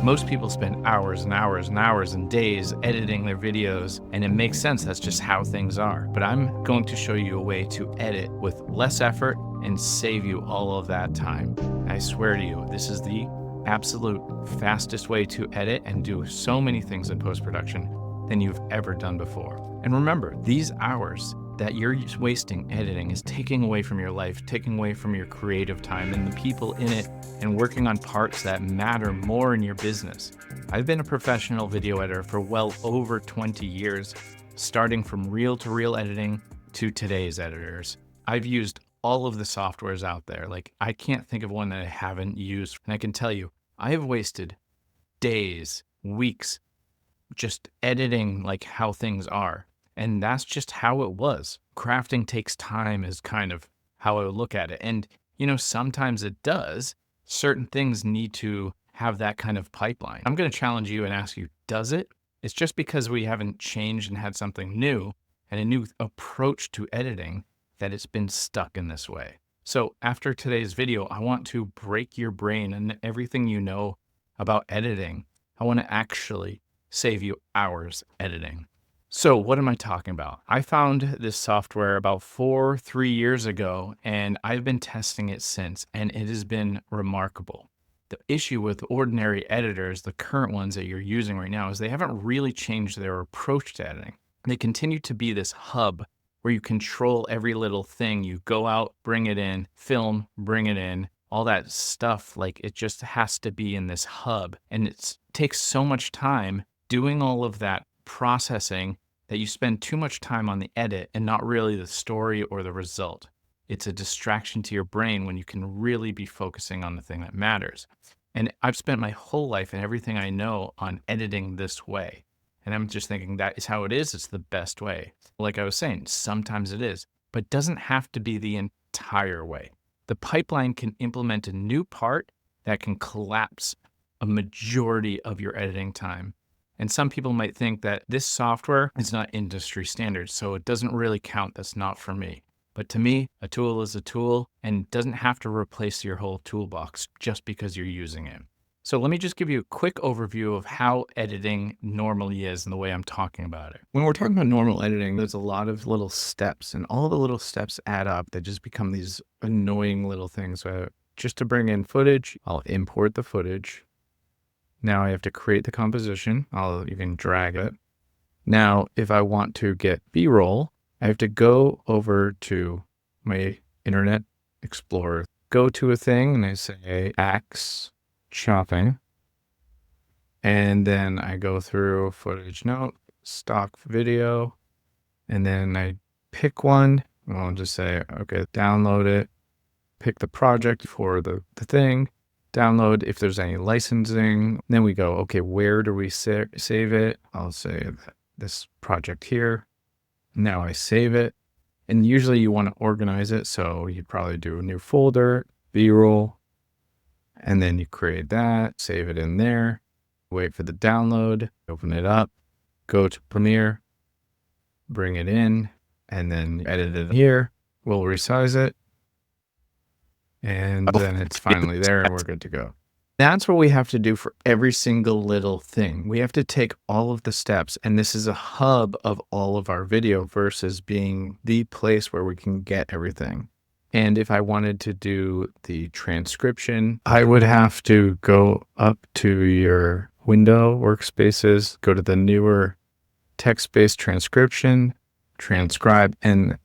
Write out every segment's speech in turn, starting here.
Most people spend hours and hours and hours and days editing their videos, and it makes sense. That's just how things are. But I'm going to show you a way to edit with less effort and save you all of that time. I swear to you, this is the absolute fastest way to edit and do so many things in post-production than you've ever done before. And remember, these hours that you're wasting editing is taking away from your life, taking away from your creative time and the people in it, and working on parts that matter more in your business. I've been a professional video editor for well over 20 years, starting from reel-to-reel editing to today's editors. I've used all of the softwares out there. Like, I can't think of one that I haven't used. And I can tell you, I have wasted days, weeks, just editing like how things are. And that's just how it was. Crafting takes time is kind of how I would look at it. And, you know, sometimes it does. Certain things need to have that kind of pipeline. I'm going to challenge you and ask you, does it? It's just because we haven't changed and had something new and a new approach to editing that it's been stuck in this way. So after today's video, I want to break your brain and everything you know about editing. I want to actually save you hours editing. So what am I talking about? I found this software about 3 years ago, and I've been testing it since, and it has been remarkable. The issue with ordinary editors, the current ones that you're using right now, is they haven't really changed their approach to editing. They continue to be this hub where you control every little thing. You go out, bring it in, film, bring it in, all that stuff. Like, it just has to be in this hub. And it takes so much time doing all of that processing that you spend too much time on the edit and not really the story or the result. It's a distraction to your brain when you can really be focusing on the thing that matters. And I've spent my whole life and everything I know on editing this way. And I'm just thinking that is how it is. It's the best way. Like I was saying, sometimes it is, but it doesn't have to be the entire way. The pipeline can implement a new part that can collapse a majority of your editing time. And some people might think that this software is not industry standard, so it doesn't really count. That's not for me. But to me, a tool is a tool and doesn't have to replace your whole toolbox just because you're using it. So let me just give you a quick overview of how editing normally is and the way I'm talking about it. When we're talking about normal editing, there's a lot of little steps, and all the little steps add up. They just become these annoying little things. So just to bring in footage, I'll import the footage. Now I have to create the composition. I'll even drag it. Now, if I want to get B-roll, I have to go over to my Internet Explorer, go to a thing, and I say axe chopping. And then I go through footage note, stock video, and then I pick one. I'll just say, okay, download it, pick the project for the thing. Download if there's any licensing. Then we go, okay, where do we save it? I'll say this project here. Now I save it. And usually you want to organize it. So you'd probably do a new folder, B-roll, and then you create that, save it in there, wait for the download, open it up, go to Premiere, bring it in, and then edit it here. We'll resize it. And then it's finally there and we're good to go. That's what we have to do for every single little thing. We have to take all of the steps, and this is a hub of all of our video versus being the place where we can get everything. And if I wanted to do the transcription, I would have to go up to your window workspaces, go to the newer text-based transcription, transcribe, and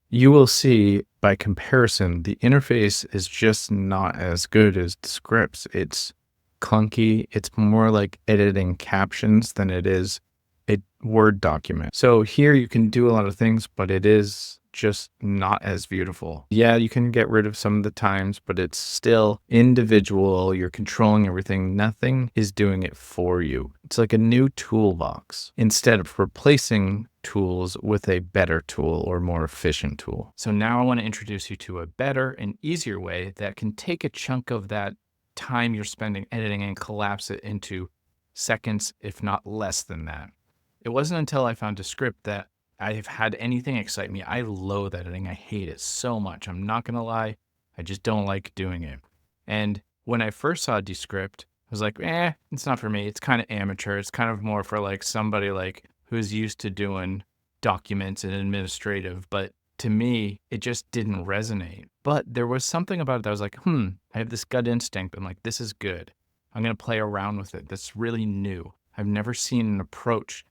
you will see by comparison, the interface is just not as good as Descript. It's clunky. It's more like editing captions than it is a Word document. So here you can do a lot of things, but it is just not as beautiful. Yeah, you can get rid of some of the times, but it's still individual. You're controlling everything. Nothing is doing it for you. It's like a new toolbox instead of replacing tools with a better tool or more efficient tool. So now I want to introduce you to a better and easier way that can take a chunk of that time you're spending editing and collapse it into seconds, if not less than that. It wasn't until I found Descript that I've had anything excite me. I loathe editing. I hate it so much. I'm not going to lie. I just don't like doing it. And when I first saw Descript, I was like, it's not for me. It's kind of amateur. It's kind of more for like somebody like who's used to doing documents and administrative. But to me, it just didn't resonate. But there was something about it that was like, I have this gut instinct. I'm like, this is good. I'm going to play around with it. That's really new. I've never seen an approach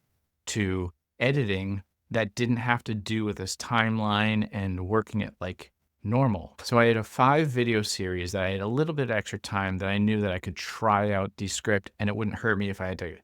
to editing that didn't have to do with this timeline and working it like normal. So I had a 5-video series that I had a little bit of extra time that I knew that I could try out Descript and it wouldn't hurt me if I had to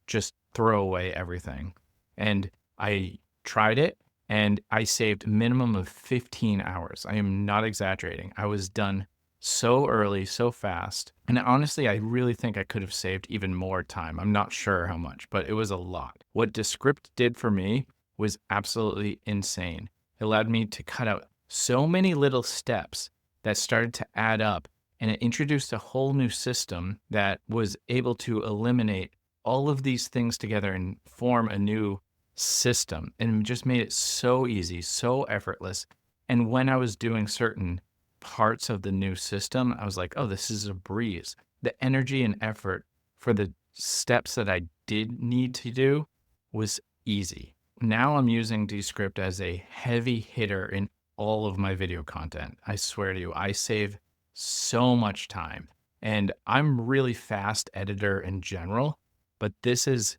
just throw away everything. And I tried it and I saved a minimum of 15 hours. I am not exaggerating. I was done so early, so fast. And honestly, I really think I could have saved even more time. I'm not sure how much, but it was a lot. What Descript did for me was absolutely insane. It allowed me to cut out so many little steps that started to add up, and it introduced a whole new system that was able to eliminate all of these things together and form a new system, and just made it so easy, so effortless. And when I was doing certain parts of the new system, I was like, oh, this is a breeze. The energy and effort for the steps that I did need to do was easy. Now I'm using Descript as a heavy hitter in all of my video content. I swear to you, I save so much time. And I'm really fast editor in general, but this is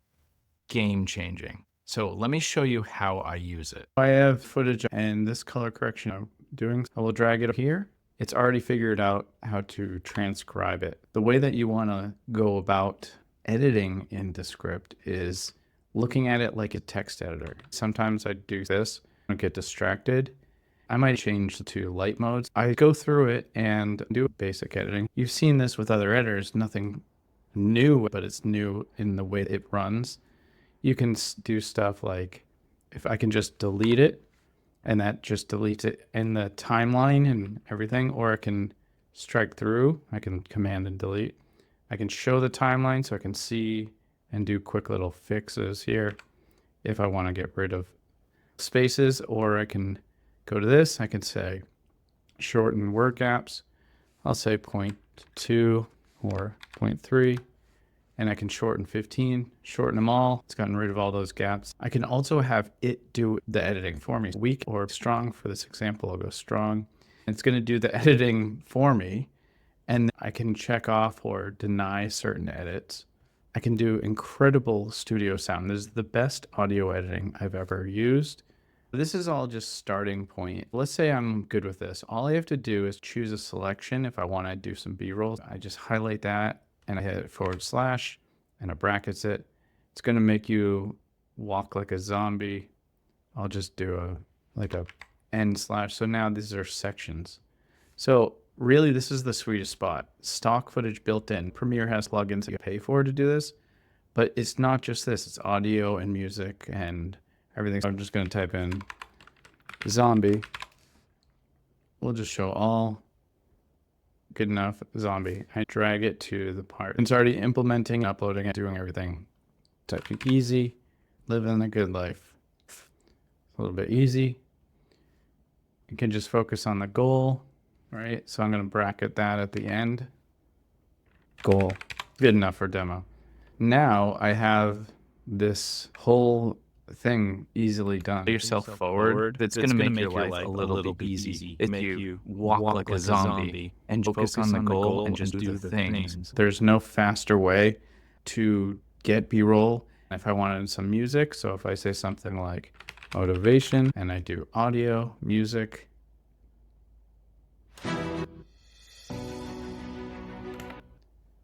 game changing. So let me show you how I use it. I have footage and this color correction I'm doing. I will drag it here. It's already figured out how to transcribe it. The way that you want to go about editing in Descript is looking at it like a text editor. Sometimes I do this, I get distracted. I might change to light modes. I go through it and do basic editing. You've seen this with other editors, nothing new, but it's new in the way it runs. You can do stuff like, if I can just delete it, and that just deletes it in the timeline and everything, or I can strike through, I can command and delete. I can show the timeline so I can see and do quick little fixes here if I want to get rid of spaces, or I can go to this, I can say shorten word gaps. I'll say 0.2 or 0.3, and I can shorten 15, shorten them all. It's gotten rid of all those gaps. I can also have it do the editing for me. Weak or strong for this example, I'll go strong. It's going to do the editing for me, and I can check off or deny certain edits. I can do incredible studio sound. This is the best audio editing I've ever used. This is all just starting point. Let's say I'm good with this. All I have to do is choose a selection. If I want to do some B-roll, I just highlight that and I hit / and it brackets it. It's going to make you walk like a zombie. I'll just do a end /. So now these are sections. So really, this is the sweetest spot. Stock footage built in. Premiere has plugins you pay for to do this, but it's not just this. It's audio and music and everything. So I'm just going to type in zombie. We'll just show all. Good enough, zombie. I drag it to the part. It's already implementing, uploading it, doing everything. Typing easy, living a good life. A little bit easy. You can just focus on the goal, right? So I'm going to bracket that at the end. Goal. Good enough for demo. Now I have this whole thing easily done. Put yourself forward. That's going to make your life a little bit easy. If you walk like a zombie and focus on the goal and just do the things. There's no faster way to get B-roll. If I wanted some music, so if I say something like motivation and I do audio, music,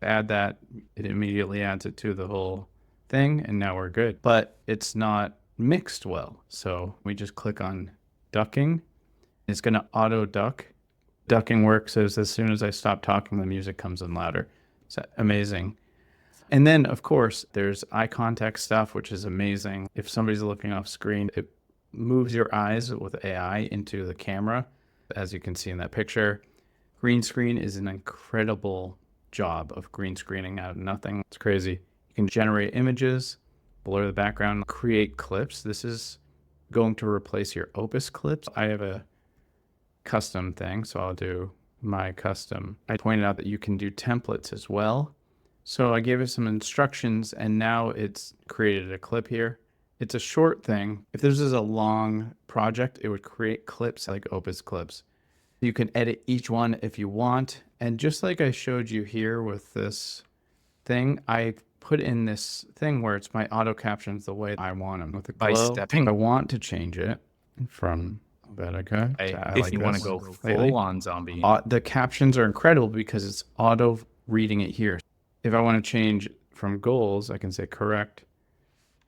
add that, it immediately adds it to the whole thing, and now we're good. But it's not mixed well. So we just click on ducking. It's going to auto duck. Ducking works as soon as I stop talking, the music comes in louder. It's amazing. And then, of course, there's eye contact stuff, which is amazing. If somebody's looking off screen, it moves your eyes with AI into the camera, as you can see in that picture. Green screen is an incredible job of green screening out of nothing. It's crazy. You can generate images, blur the background, create clips. This is going to replace your Opus clips. I have a custom thing, so I'll do my custom. I pointed out that you can do templates as well. So I gave it some instructions and now it's created a clip here. It's a short thing. If this is a long project, it would create clips like Opus clips. You can edit each one if you want. And just like I showed you here with this thing, I put in this thing where it's my auto captions the way I want them with a by glow. stepping. I want to change it from Helvetica to If like you want to this go lately. full on zombie, The captions are incredible because it's auto reading it here. If I want to change from goals, I can say correct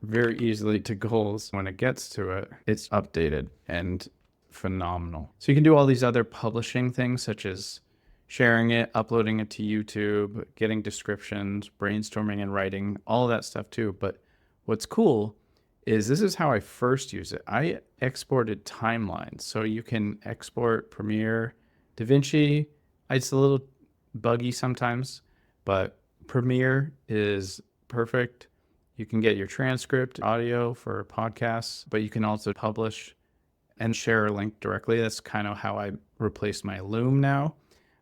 very easily to goals. When it gets to it, it's updated and phenomenal. So you can do all these other publishing things such as sharing it, uploading it to YouTube, getting descriptions, brainstorming and writing, all of that stuff too. But what's cool is this is how I first use it. I exported timelines. So you can export Premiere, DaVinci. It's a little buggy sometimes, but Premiere is perfect. You can get your transcript audio for podcasts, but you can also publish and share a link directly. That's kind of how I replace my Loom now.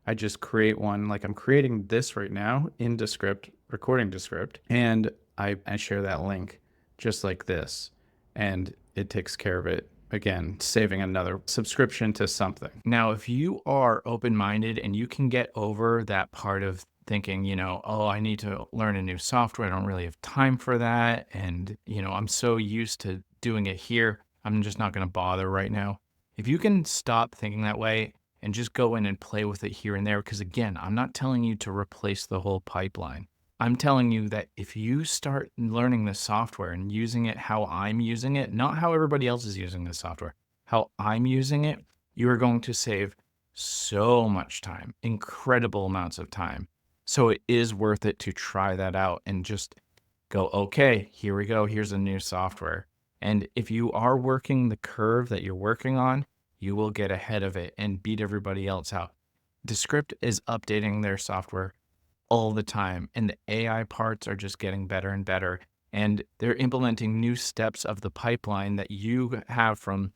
I just create one, like I'm creating this right now in Descript, recording Descript, and I share that link just like this, and it takes care of it. Again, saving another subscription to something. now if you are open-minded and you can get over that part of thinking, oh, I need to learn a new software, I don't really have time for that, and I'm so used to doing it here, I'm just not going to bother right now. If you can stop thinking that way and just go in and play with it here and there, because again, I'm not telling you to replace the whole pipeline. I'm telling you that if you start learning the software and using it how I'm using it, not how everybody else is using the software, how I'm using it, you are going to save so much time, incredible amounts of time. So it is worth it to try that out and just go, okay, here we go. Here's a new software. And if you are working the curve that you're working on, you will get ahead of it and beat everybody else out. Descript is updating their software all the time, and the AI parts are just getting better and better. And they're implementing new steps of the pipeline that you have from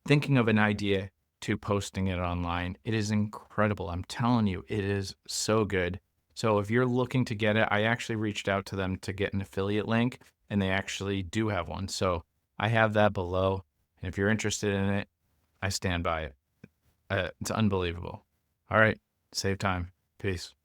thinking of an idea to posting it online. It is incredible. I'm telling you, it is so good. So if you're looking to get it, I actually reached out to them to get an affiliate link, and they actually do have one. So I have that below. And if you're interested in it, I stand by it. It's unbelievable. All right, save time. Peace.